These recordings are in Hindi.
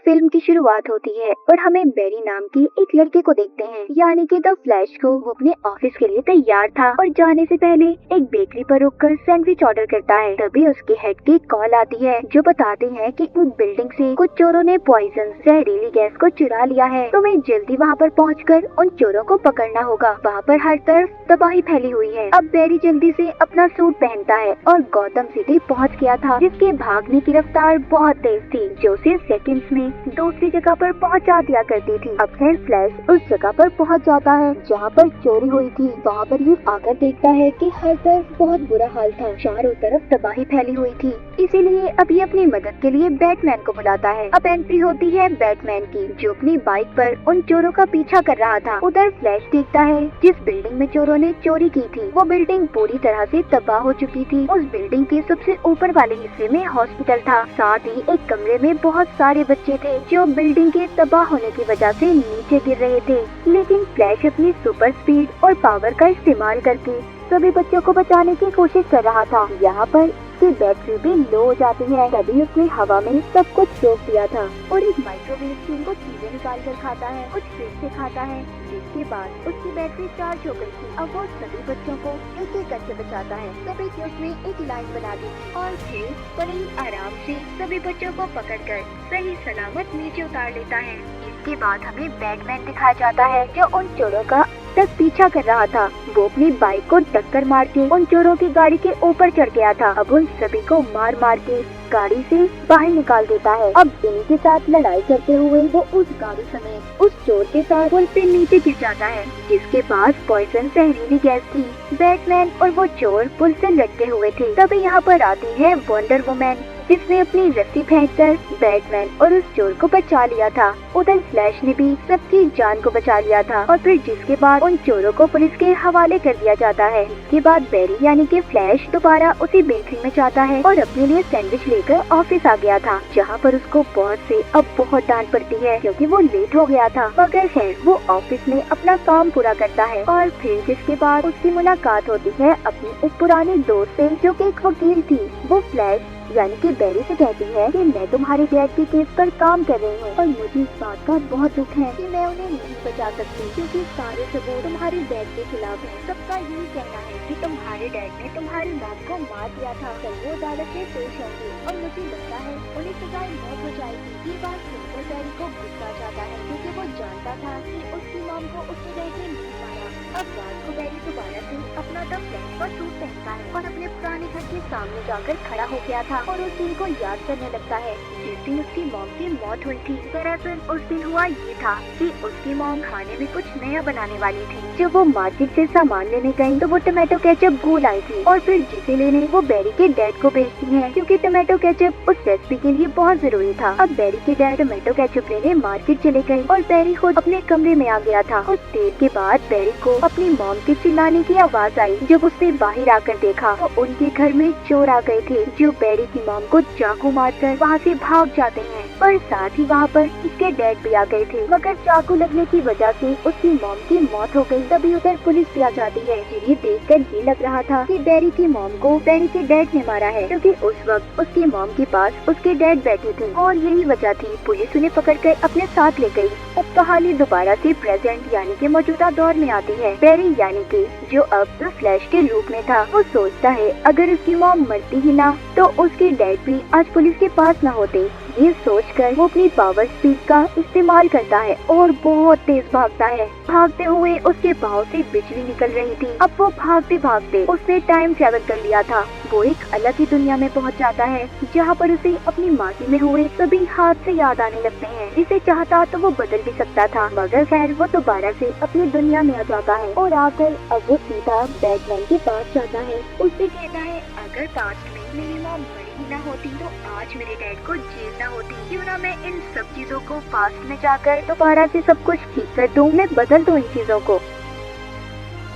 फिल्म की शुरुआत होती है और हमें बेरी नाम की एक लड़के को देखते हैं, यानी कि द फ्लैश को। वो अपने ऑफिस के लिए तैयार था और जाने से पहले एक बेकरी पर रुककर सैंडविच ऑर्डर करता है। तभी उसके हेड की कॉल आती है जो बताते हैं कि उस बिल्डिंग से कुछ चोरों ने पॉइजन जहरीली गैस को चुरा लिया है। तुम्हें जल्दी वहाँ पर पहुँचकर उन चोरों को पकड़ना होगा। वहाँ पर हर तरफ तबाही फैली हुई है। अब बेरी जल्दी से अपना सूट पहनता है और गौतम सिटी पहुँच गया था, जिसके भागने की रफ्तार बहुत तेज थी जो उसे सेकंड्स में दूसरी जगह पर पहुंचा दिया करती थी। अब फिर फ्लैश उस जगह पर पहुंच जाता है जहां पर चोरी हुई थी। वहां पर ये आकर देखता है कि हर तरफ बहुत बुरा हाल था, चारों तरफ तबाही फैली हुई थी। इसीलिए अब ये अपनी मदद के लिए बैटमैन को बुलाता है। अब एंट्री होती है बैटमैन की, जो अपनी बाइक पर उन चोरों का पीछा कर रहा था। उधर फ्लैश देखता है जिस बिल्डिंग में चोरों ने चोरी की थी वो बिल्डिंग पूरी तरह से तबाह हो चुकी थी। उस बिल्डिंग के सबसे ऊपर वाले हिस्से में हॉस्पिटल था, साथ ही एक कमरे में बहुत सारे बच्चे थे जो बिल्डिंग के तबाह होने की वजह से नीचे गिर रहे थे। लेकिन फ्लैश अपनी सुपर स्पीड और पावर का इस्तेमाल करके सभी बच्चों को बचाने की कोशिश कर रहा था। यहाँ पर उसकी बैटरी भी लो हो जाती है। तभी उसने हवा में सब कुछ रोक दिया था और एक माइक्रोवेव से कुछ चीजें निकाल कर खाता है, कुछ फिर से खाता है, जिसके बाद उसकी बैटरी चार्ज हो गई थी। अब वो सभी बच्चों को एक एक करके बचाता है। तभी कि उसने एक लाइन बना दी और फिर बड़ी आराम से सभी बच्चों को पकड़कर सही सलामत नीचे उतार लेता है। इसके बाद हमें बैटमैन दिखाया जाता है जो उन चोरों का तक पीछा कर रहा था। वो अपनी बाइक को टक्कर मार के उन चोरों की गाड़ी के ऊपर चढ़ गया था। अब उन सभी को मार मार के गाड़ी से बाहर निकाल देता है। अब इनके साथ लड़ाई करते हुए वो उस गाड़ी समेत उस चोर के साथ पुल से नीचे गिर जाता है, जिसके पास पॉइजन जहरीली गैस थी। बैटमैन और वो चोर पुल से लटके हुए थे। तभी यहाँ पर आती है वंडर वुमन, जिसने अपनी रस्सी फेंककर बैटमैन और उस चोर को बचा लिया था। उधर फ्लैश ने भी सबकी जान को बचा लिया था और फिर जिसके बाद उन चोरों को पुलिस के हवाले कर दिया जाता है। इसके बाद बेरी यानी कि फ्लैश दोबारा उसी बेकरी में जाता है और अपने लिए सैंडविच लेकर ऑफिस आ गया था, जहाँ पर उसको बॉस से अब बहुत डांट पड़ती है क्योंकि वो लेट हो गया था। मगर खैर वो ऑफिस में अपना काम पूरा करता है और फिर जिसके बाद उसकी मुलाकात होती है अपनी एक पुरानी दोस्त से जो कि एक वकील थी। वो फ्लैश यानी कि बेरी से कहती है कि मैं तुम्हारे डैड के केस पर काम कर रही हूँ और मुझे इस बात का बहुत दुख है कि मैं उन्हें नहीं बचा सकती, क्योंकि सारे सबूत तुम्हारे डैड के खिलाफ हैं। सबका यही कहना है कि तुम्हारे डैड ने तुम्हारी मॉम को मार दिया था। कल वो अदालत में पेश होंगे और मुझे लगता है उन्हें सजा मौत हो जाएगी। ये बात सुनकर बेरी को गुस्सा जाता है क्योंकि वो जानता था कि उसकी मॉम को उसके डैड ने नहीं मारा। अब रात को बेरी दोबारा से अपना द फ्लैश का सूट पहनता है और अपने पुराने घर के सामने जाकर खड़ा हो गया था और उस दिन को याद करने लगता है जिस दिन उसकी मॉम की मौत हुई थी। दरअसल उस दिन हुआ ये था कि उसकी मॉम खाने में कुछ नया बनाने वाली थी। जब वो मार्केट से सामान लेने गई तो वो टमाटो केचप भूल आई थी और फिर जिसे लेने वो बेरी के डैड को भेजती है क्योंकि टमाटो केचप उस रेसिपी के लिए बहुत जरूरी था। अब बेरी के डैड टमाटो केचप लेने मार्केट चले गए और बेरी खुद अपने कमरे में आ गया था। कुछ देर के बाद बेरी को अपनी मॉम के चिल्लाने की आवाज आई। जब उसने बाहर आकर देखा तो उनके घर में चोर आ गए थे जो बेरी की मॉम को चाकू मारकर वहाँ से भाग जाते हैं, पर साथ ही वहाँ पर उसके डैड भी आ गए थे, मगर चाकू लगने की वजह से उसकी मॉम की मौत हो गई। तभी उधर पुलिस भी आ जाती है। ये देखकर ये लग रहा था कि बेरी की मॉम को बेरी के डैड ने मारा है, क्योंकि उस वक्त उसकी मॉम के पास उसके डैड बैठे थे और यही वजह थी पुलिस उन्हें पकड़कर अपने साथ ले गई। अब कहानी दोबारा से प्रेजेंट यानी कि मौजूदा दौर में आती है। बेरी यानी कि जो अब द फ्लैश के रूप में था, वो सोचता है अगर उसकी मॉम मरती ही ना तो उसके डैड भी आज पुलिस के पास न होते। ये सोचकर वो अपनी पावर स्पीड का इस्तेमाल करता है और बहुत तेज भागता है। भागते हुए उसके पाँव से बिजली निकल रही थी। अब वो भागते भागते उसने टाइम ट्रेवल कर लिया था। वो एक अलग ही दुनिया में पहुंच जाता है जहाँ पर उसे अपनी माजी में हुए सभी हादसे याद आने लगते हैं। जिसे चाहता तो वो बदल भी सकता था, मगर खैर वो दोबारा से अपनी दुनिया में आ जाता है और आकर अब वो सीधा बैटमैन के पास जाता है। उससे कहता है अगर पास्ट में मेरी मॉम मरी ही ना होती तो आज मेरे डैड को जेल ना होती। क्यों ना मैं इन सब चीजों को पास्ट में जाकर दोबारा से सब कुछ ठीक कर दूं, मैं बदल दूं इन चीजों को।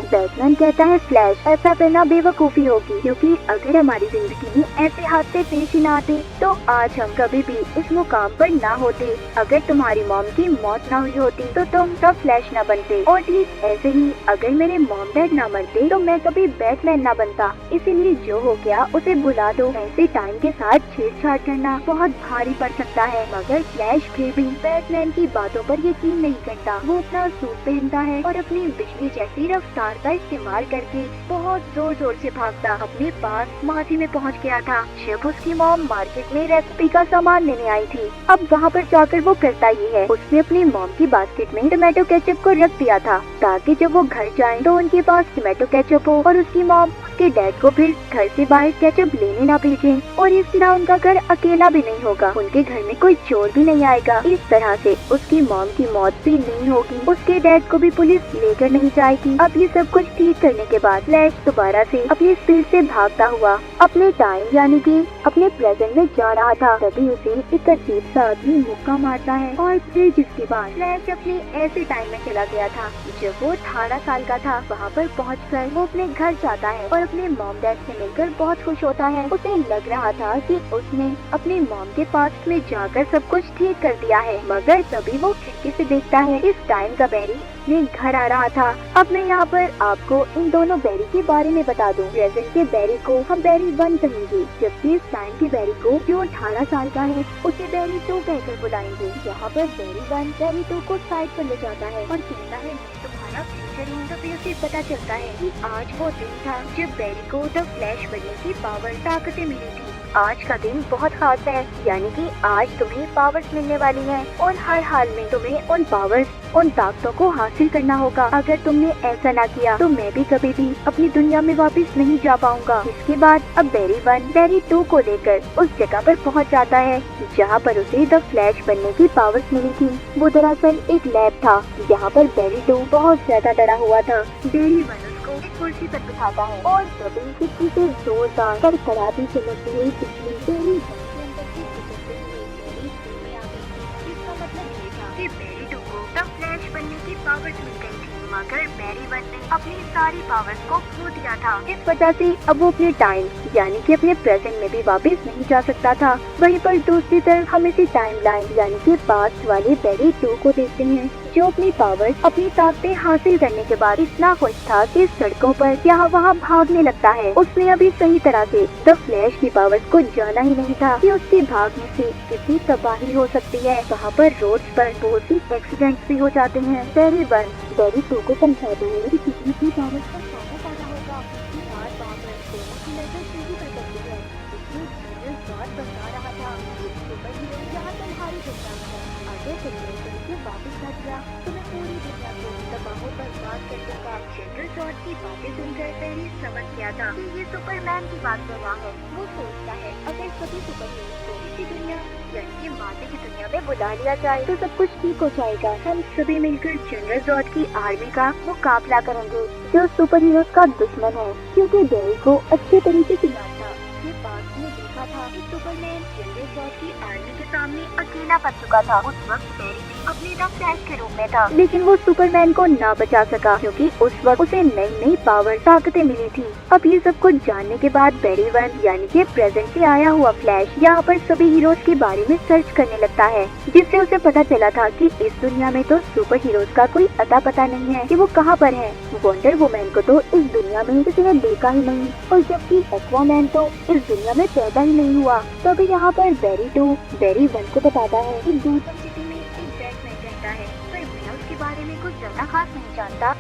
बैटमैन कहता है फ्लैश, ऐसा करना बेवकूफी होगी, क्योंकि अगर हमारी जिंदगी में ऐसे हादसे पेश ही ना आते तो आज हम कभी भी इस मुकाम पर ना होते। अगर तुम्हारी मॉम की मौत ना हुई होती तो तुम तब फ्लैश ना बनते, और ठीक ऐसे ही अगर मेरे मॉम डैड ना मरते तो मैं कभी बैटमैन ना बनता। इसीलिए जो हो गया उसे भुला दो। ऐसे टाइम के साथ छेड़छाड़ करना बहुत भारी पड़ सकता है। मगर फ्लैश फिर भी बैटमैन की बातों पर यकीन नहीं करता। वो अपना सूट पहनता है और अपनी बिजली जैसी रफ्तार का इस्तेमाल करके बहुत जोर जोर से भागता अपने पास माथी में पहुंच गया था, जब उसकी मॉम मार्केट में रेसिपी का सामान लेने आई थी। अब वहाँ पर जाकर वो करता ही है, उसने अपनी मॉम की बास्केट में टमाटो केचप को रख दिया था ताकि जब वो घर जाए तो उनके पास टमाटो केचप हो और उसकी मॉम उसके डैड को फिर घर से बाहर केचप लेने ना भेजे, और इस तरह उनका घर अकेला भी नहीं होगा, उनके घर में कोई चोर भी नहीं आएगा। इस तरह से उसकी मॉम की मौत भी नहीं होगी, उसके डैड को भी पुलिस लेकर नहीं जाएगी। अब ये सब कुछ ठीक करने के बाद फ्लैश दोबारा से अपनी स्पीड से भागता हुआ अपने टाइम यानी कि अपने प्रेजेंट में जा रहा था। तभी उसे एक अजीब सा आदमी मुक्का मारता है, और फिर जिसके बाद फ्लैश अपने ऐसे टाइम में चला गया था जब वो 18 साल का था। वहाँ पर पहुंचकर वो अपने घर जाता है और अपने मॉम डैड से मिलकर बहुत खुश होता है। उसे लग रहा था कि उसने अपने मॉम के पास में जाकर सब कुछ ठीक कर दिया है, मगर तभी वो खिड़की से देखता है इस टाइम का बैरी में घर आ रहा था। अब मैं यहाँ पर आपको इन दोनों बैरी के बारे में बता दूं। प्रेजेंट के बैरी को हम बैरी 1 कहेंगे, जबकि इस टाइम के बैरी को जो 18 साल का है उसे बैरी 2 कहकर बुलाएंगे। यहाँ पर बैरी 1 बैरी 2 को साइड पर ले जाता है और कहता है तुम्हारा फ्यूचर हूँ। तभी उसे पता चलता है कि आज वो दिन था जब बैरी को द फ्लैश बनने की पावर ताकतें मिली थी। आज का दिन बहुत खास है, यानी कि आज तुम्हें पावर्स मिलने वाली हैं और हर हाल में तुम्हें उन पावर्स उन ताकतों को हासिल करना होगा। अगर तुमने ऐसा ना किया तो मैं भी कभी भी अपनी दुनिया में वापस नहीं जा पाऊंगा। इसके बाद अब बैरी 1 बैरी 2 को लेकर उस जगह पर पहुंच जाता है जहां पर उसे द फ्लैश बनने की पावर्स मिली थी। वो दरअसल एक लैब था। यहाँ पर बैरी 2 बहुत ज्यादा डरा हुआ था। बैरी 1 उसको एक कुर्सी पर बिठाता है और तभी खिड़की से जोरदार कड़कड़ाती चमकती हुई बिजली बैरी 1 के अंदर से गुजरते हुए बैरी 2 में आ गई। इसका मतलब ये था कि बैरी 2 को द फ्लैश बनने की पावर्स मिल गई थी, मगर बैरी 1 ने अपनी सारी पावर्स को खो दिया था। इस वजह से अब वो अपने टाइम यानी कि अपने प्रेजेंट में भी वापस नहीं जा सकता था। वहीं पर दूसरी तरफ हम इसी टाइम लाइन यानी कि पास्ट वाले बैरी 2 को देखते हैं, जो अपनी पावर्स अपनी ताकतें हासिल करने के बाद इतना खुश था कि सड़कों पर यहाँ वहाँ भागने लगता है। उसने अभी सही तरह से द फ्लैश की पावर्स को जाना ही नहीं था कि उसके भागने से कितनी तबाही हो सकती है। वहाँ पर रोड्स पर बहुत सी एक्सीडेंट्स भी हो जाते हैं। बैरी 1 बैरी 2 को समझाते हैं कि कितनी की पावर्स का सामना करना होगा। बार पावर दोनों की नजर सीधी कर सकती है। इसलिए जीनियस बात बता रहा था कि सुपर हीरो यहाँ तुम्हारी दुनिया में है। अगर तुमने से वापस कर दिया तो मैं पूरी दुनिया को तबाहों पर बात कर दूंगा। जनरल जॉर्ज की बातें सुनकर बैरी समझ गया था कि ये सुपरमैन की बात कर रहा है। वो सोचता है अगर सभी सुपर हीरो को इसी दुनिया यानी कि माते की दुनिया में बुला लिया जाए तो सब कुछ ठीक हो जाएगा। हम सभी मिलकर जनरल जॉर्ज की आर्मी का मुकाबला करेंगे जो सुपर हीरोज का दुश्मन है, क्योंकि बैरी को अच्छे तरीके से याद था। ये बात में देखा था कि सुपरमैन जनरल जॉर्ज की आर्मी के सामने अकेला पड़ चुका था। उस वक्त बैरी अपने द फ्लैश के रूप में था, लेकिन वो सुपरमैन को ना बचा सका क्योंकि उस वक्त उसे नई नई पावर ताकतें मिली थी। अब ये सब कुछ जानने के बाद बैरी 1 यानी कि प्रेजेंट से आया हुआ फ्लैश यहाँ पर सभी हीरोज के बारे में सर्च करने लगता है, जिससे उसे पता चला था कि इस दुनिया में तो सुपर हीरोज का कोई अता पता नहीं है कि वो कहाँ पर है। वंडर वुमैन को तो इस दुनिया में किसी ने देखा ही नहीं, और जबकि एक्वामैन तो इस दुनिया में पैदा ही नहीं हुआ। तभी यहाँ पर बैरी 2 बैरी 1 को बताता है कि गौतम सिटी में एक बैटमैन रहता है, पर मैं उसके बारे में कुछ ज्यादा खास नहीं जानता।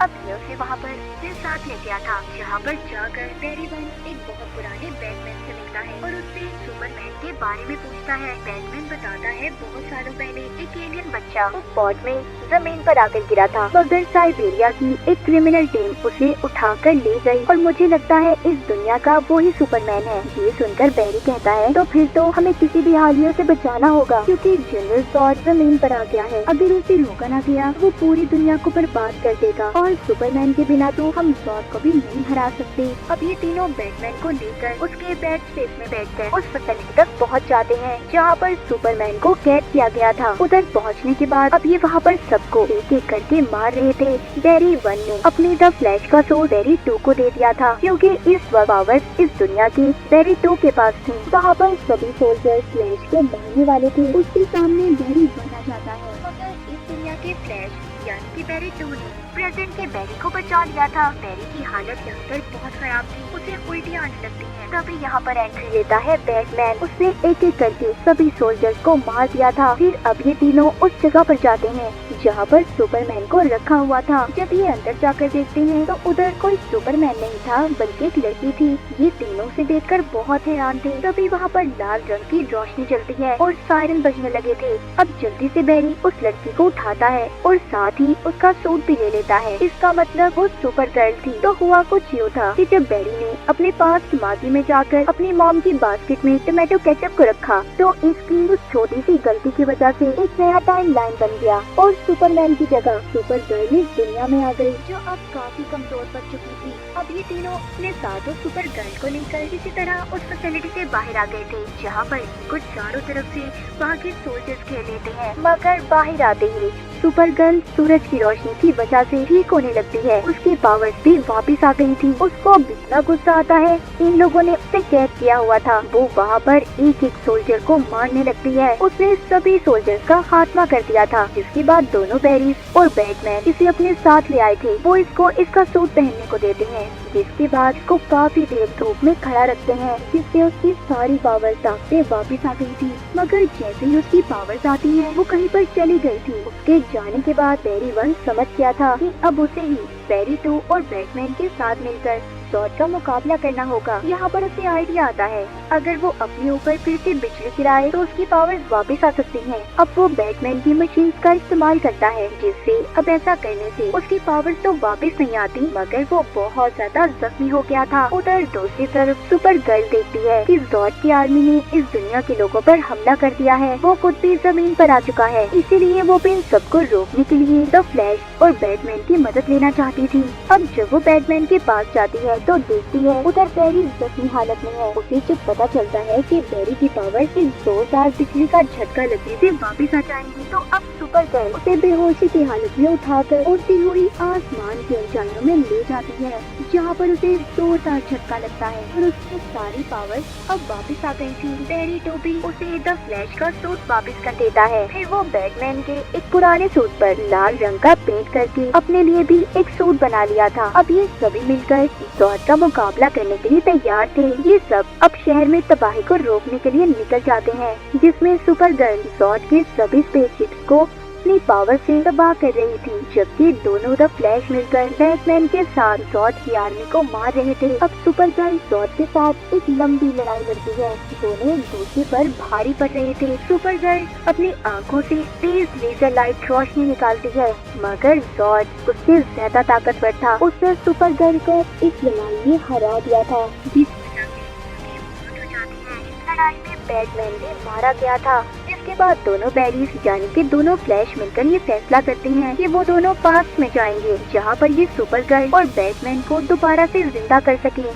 अब ये उसे वहाँ पर फिर साथ ले गया था, जहाँ पर जाकर बैरी 1 एक बहुत पुराने बैटमैन से मिलता है और उससे सुपरमैन के बारे में पूछता है। बैटमैन बताता है बहुत सालों पहले एक एलियन बच्चा उस स्पॉट में जमीन पर आकर गिरा था, मगर साइबेरिया की एक क्रिमिनल टीम उसे उठाकर ले गई और मुझे लगता है इस दुनिया का वो ही सुपरमैन है। ये सुनकर बैरी कहता है तो फिर तो हमें किसी भी हालिया से बचाना होगा, क्योंकि जनरल जॉर्ज जमीन पर आ गया है। अगर उसे रोका ना गया वो पूरी दुनिया को बर्बाद कर देगा, और सुपरमैन के बिना तो हम जॉर्ज को भी नहीं हरा सकते। अब ये तीनों बैटमैन को लेकर उसके बैट स्पेस में बैठकर उस फैसिलिटी तक पहुंच जाते हैं जहाँ पर सुपरमैन को कैद किया गया था। उधर पहुँचने के बाद अब ये वहाँ पर सबको एक एक करके मार रहे थे। बैरी 1 ने अपने द फ्लैश का सूट बैरी 2 को दे दिया था, क्योंकि इस पावर्स इस दुनिया की बैरी 2 के पास थी। वहाँ पर सभी सोल्जर्स फ्लैश को मारने वाले थे। उसके सामने बैरी 1 आ जाता है, मगर इस दुनिया के फ्लैश यानी कि बैरी 2 ने प्रेजेंट के बैरी को बचा लिया था। बैरी की हालत यहाँ पर बहुत खराब थी, उसे उल्टियाँ आने लगती हैं। तभी यहाँ पर एंट्री लेता है बैटमैन। उसने एक एक करके सभी सोल्जर्स को मार दिया था। फिर अब ये तीनों उस जगह पर जाते हैं जहाँ पर सुपरमैन को रखा हुआ था। जब ये अंदर जाकर देखते हैं तो उधर कोई सुपरमैन नहीं था, बल्कि एक लड़की थी। ये तीनों से देखकर बहुत हैरान थे। तभी वहाँ पर लाल रंग की रोशनी जलती है और सायरन बजने लगे थे। अब जल्दी से बैरी उस लड़की को उठाता है और साथ ही उसका सूट भी ले लेता है। इसका मतलब वो सुपर गर्ल थी। तो हुआ कुछ यूँ था कि जब बैरी ने अपने पास माजी में जाकर अपनी मॉम की बास्केट में टमाटो केचप को रखा, तो इसकी उस छोटी सी गलती की वजह से एक नया टाइम लाइन बन गया और सुपरमैन की जगह सुपर गर्ल इस दुनिया में आ गई, जो अब काफी कमजोर पड़ चुकी थी। अब ये तीनों अपने साथ उस सुपर गर्ल को लेकर किसी तरह उस फैसिलिटी से बाहर आ गए थे, जहाँ पर कुछ चारों तरफ से वहाँ के सोल्जर्स खेल लेते हैं। मगर बाहर आते ही सुपर गर्ल सूरज की रोशनी की वजह से ठीक होने लगती है। उसकी पावर्स भी वापस आ गई थी। उसको अब इतना गुस्सा आता है, इन लोगों ने उसे कैद किया हुआ था। वो वहाँ पर एक एक सोल्जर को मारने लगती है। उसने सभी सोल्जर्स का खात्मा कर दिया था, जिसके बाद दोनों बैरीज और बैटमैन इसे अपने साथ ले आए थे। वो इसको इसका सूट पहनने को देते हैं, जिसके बाद इसको काफी देर धूप में खड़ा रखते हैं, जिससे उसकी सारी पावर्स ताकतें वापस आ गई थी। मगर जैसे ही उसकी पावर्स आती है, वो कहीं पर चली गई थी। उसके जाने के बाद बैरी 1 समझ गया था कि अब उसे ही बैरी 2 और बैटमैन के साथ मिलकर जॉर्ज का मुकाबला करना होगा। यहाँ पर उसे आइडिया आता है, अगर वो अपने ऊपर फिर से बिजली गिराए तो उसकी पावर्स वापस आ सकती हैं। अब वो बैटमैन की मशीन का इस्तेमाल करता है, जिससे अब ऐसा करने से उसकी पावर्स तो वापस नहीं आती, मगर वो बहुत ज्यादा जख्मी हो गया था। उधर दूसरी तरफ सुपर गर्ल देखती है कि जॉर्ज की आर्मी ने इस दुनिया के लोगों पर हमला कर दिया है। वो खुद भी जमीन पर आ चुका है, इसीलिए वो भी इन सबको रोकने के लिए द फ्लैश और बैटमैन की मदद लेना चाहती थी। अब जब वो बैटमैन के पास जाती है तो देखती है उधर बैरी जख्मी हालत में है। उसे जब पता चलता है कि बैरी की पावर इस जोरदार बिजली का झटका लगने से वापस आ जाएंगी, तो अब सुपर गर्ल उसे बेहोशी की हालत में उठाकर उड़ती हुई आसमान की ऊंचाइयों में ले जाती है, जहाँ पर उसे जोरदार झटका लगता है और उसकी सारी पावर अब वापस आ गई थी। बैरी 2 भी उसे द फ्लैश का सूट वापस कर देता है। फिर वो बैटमैन के एक पुराने सूट पर लाल रंग का पेंट करके अपने लिए भी एक सूट बना लिया था। अब ये सभी मिलकर जॉर्ज का मुकाबला करने के लिए तैयार थे। ये सब अब शहर में तबाही को रोकने के लिए निकल जाते हैं, जिसमें सुपर गर्ल जॉर्ज के सभी स्पेसशिप्स को अपनी पावर से तबाह कर रही थी, जबकि दोनों द फ्लैश मिलकर बैटमैन के साथ जॉर्ज की आर्मी को मार रहे थे। अब सुपर गर्ल जॉर्ज के साथ एक लंबी लड़ाई लड़ती है। दोनों एक दूसरे पर भारी पड़ रहे थे। सुपर गर्ल अपनी आंखों से तेज लेजर लाइट रोशनी निकालती है, मगर जॉर्ज उससे ज्यादा ताकतवर था। उसने सुपर गर्ल को इस लड़ाई में हरा दिया था, जिस वजह से उसकी मौत हो जाती है। इस लड़ाई में बैटमैन भी मारा गया था। इसके बाद दोनों बैरीज यानी कि दोनों फ्लैश मिलकर ये फैसला करते हैं कि वो दोनों पास्ट में जाएंगे, जहाँ पर ये सुपर गर्ल और बैटमैन को दोबारा से जिंदा कर सके।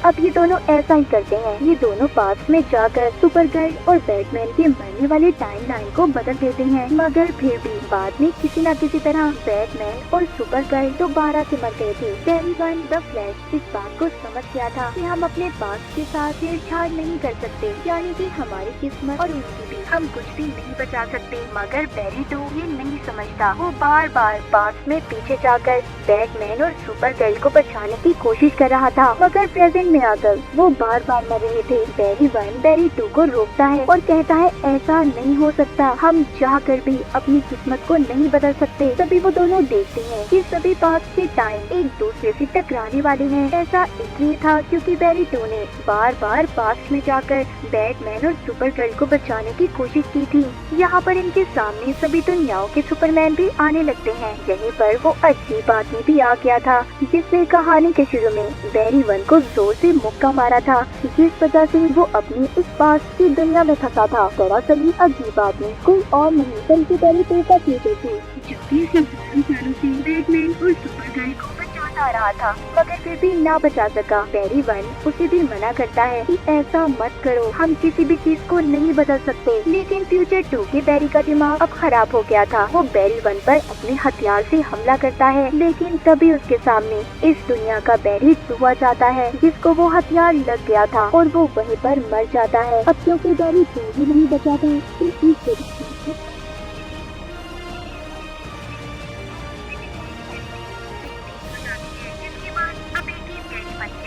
अब ये दोनों ऐसा ही करते हैं। ये दोनों पास्ट में जाकर सुपर गर्ल और बैटमैन के मरने वाले टाइम लाइन को बदल देते हैं, मगर फिर भी बाद में किसी न किसी तरह बैटमैन और सुपर गर्ल दोबारा से मर गए थे। बैरी 1 द फ्लैश इस बात को समझ गया था कि हम अपने पास्ट के साथ छेड़छाड़ नहीं कर सकते, यानी कि हमारी किस्मत और उनकी भी हम कुछ भी नहीं बचा सकते। मगर बैरी 2 ये नहीं समझता। वो बार बार पास्ट में पीछे जाकर बैटमैन और सुपर गर्ल को बचाने की कोशिश कर रहा था, मगर प्रेजेंट में आकर वो बार बार मर रहे थे। बैरी 1 बैरी 2 को रोकता है और कहता है ऐसा नहीं हो सकता, हम चाहकर भी अपनी किस्मत को नहीं बदल सकते। तभी वो दोनों देखते हैं कि सभी पास्ट के टाइम एक दूसरे से टकराने वाले हैं। ऐसा इसलिए था क्योंकि बैरी 2 ने बार बार पास्ट में जाकर बैटमैन और सुपर गर्ल को बचाने की कोशिश की थी। यहाँ पर इनके सामने सभी दुनियाओं के सुपरमैन भी आने लगते हैं। यहीं पर वो अजीब आदमी भी आ गया था, जिसने कहानी के शुरू में बैरी 1 को जोर से मुक्का मारा था, जिस वजह से वो अपनी इस पास्ट की दुनिया में फंसा था। दरअसल ये अजीब आदमी कोई और नहीं बल्कि बैरी 2 का फ्यूचर थी, जो कि हजारों सालों से बैटमैन और सुपर गर्ल को बचाने पास आ रहा था, मगर फिर भी ना बचा सका। बैरी 1 उसे भी मना करता है कि ऐसा मत करो, हम किसी भी चीज को नहीं बदल सकते। लेकिन फ्यूचर 2 के बैरी का दिमाग अब खराब हो गया था। वो बैरी 1 पर अपने हथियार से हमला करता है, लेकिन तभी उसके सामने इस दुनिया का बैरी 2 आ जाता है, जिसको वो हथियार लग गया था और वो वहीं पर मर जाता है। अब क्योंकि बैरी 2 ही नहीं बचा था, तो इस वजह से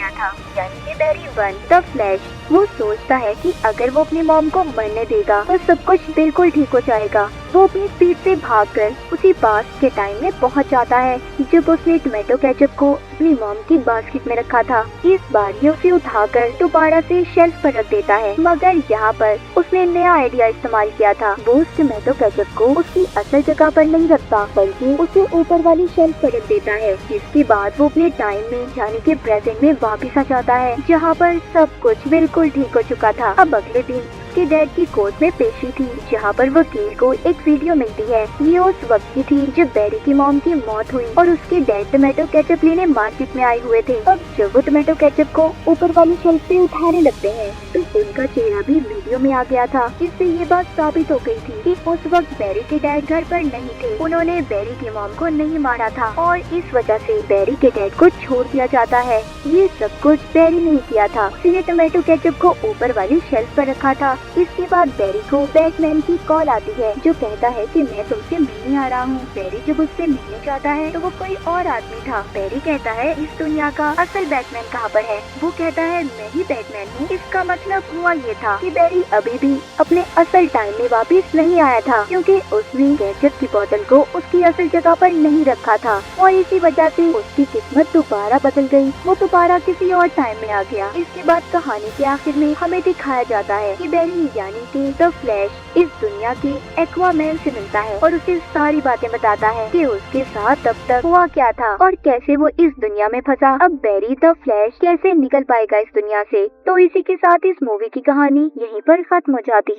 था, यानी कि बैरी 1 द फ्लैश। वो सोचता है कि अगर वो अपनी मॉम को मरने देगा तो सब कुछ बिल्कुल ठीक हो जाएगा। वो अपनी स्पीड से भागकर उसी पास के टाइम में पहुंच जाता है जब उसने टोमेटो केचप को अपनी मॉम की बास्केट में रखा था। इस बार ये उसे उठाकर दोबारा से शेल्फ पर रख देता है, मगर यहाँ पर उसने नया आइडिया इस्तेमाल किया था। वो उस टोमेटो केचप को उसकी असल जगह पर नहीं रखता, बल्कि उसे ऊपर वाली शेल्फ पर रख देता है। जिसके बाद वो अपने टाइम में यानी कि प्रेजेंट में वापस आ जाता है, जहाँ पर सब कुछ बिल्कुल ठीक हो चुका था। अब अगले दिन उसके डैड की कोर्ट में पेशी थी, जहाँ पर वकील को एक वीडियो मिलती है। ये उस वक्त की थी जब बैरी की मॉम की मौत हुई और उसके डैड टोमेटो केचप लेने मार्केट में आए हुए थे। अब जब वो टोमेटो केचप को ऊपर वाली शेल्फ से उठाने लगते हैं तो उनका चेहरा भी वीडियो में आ गया था, जिससे ये बात साबित हो गई थी कि उस वक्त बैरी के डैड घर पर नहीं थे। उन्होंने बैरी की मॉम को नहीं मारा था और इस वजह से बैरी के डैड को छोड़ दिया जाता है। ये सब कुछ बैरी नहीं किया था, उसने टोमेटो केचप को ऊपर वाली शेल्फ पर रखा था। इसके बाद बैरी को बैटमैन की कॉल आती है, जो कहता है कि मैं तुमसे मिलने आ रहा हूँ। बैरी जब उससे मिलने जाता है तो वो कोई और आदमी था। बैरी कहता है इस दुनिया का असल बैटमैन कहाँ पर है? वो कहता है मैं ही बैटमैन हूँ। इसका मतलब हुआ ये था कि बैरी अभी भी अपने असल टाइम में वापस नहीं आया था, क्योंकि उसने केचप की बोतल को उसकी असल जगह पर नहीं रखा था और इसी वजह से उसकी किस्मत दोबारा बदल गई। वो दोबारा किसी और टाइम में आ गया। इसके बाद कहानी के आखिर में हमें दिखाया जाता है कि बैरी यानी कि द फ्लैश इस दुनिया के एक्वामैन से मिलता है और उसे सारी बातें बताता है कि उसके साथ तब तक हुआ क्या था और कैसे वो इस दुनिया में फंसा। अब बैरी द फ्लैश कैसे निकल पाएगा इस दुनिया से? तो इसी के साथ इस मूवी की कहानी यहीं पर खत्म हो जाती है।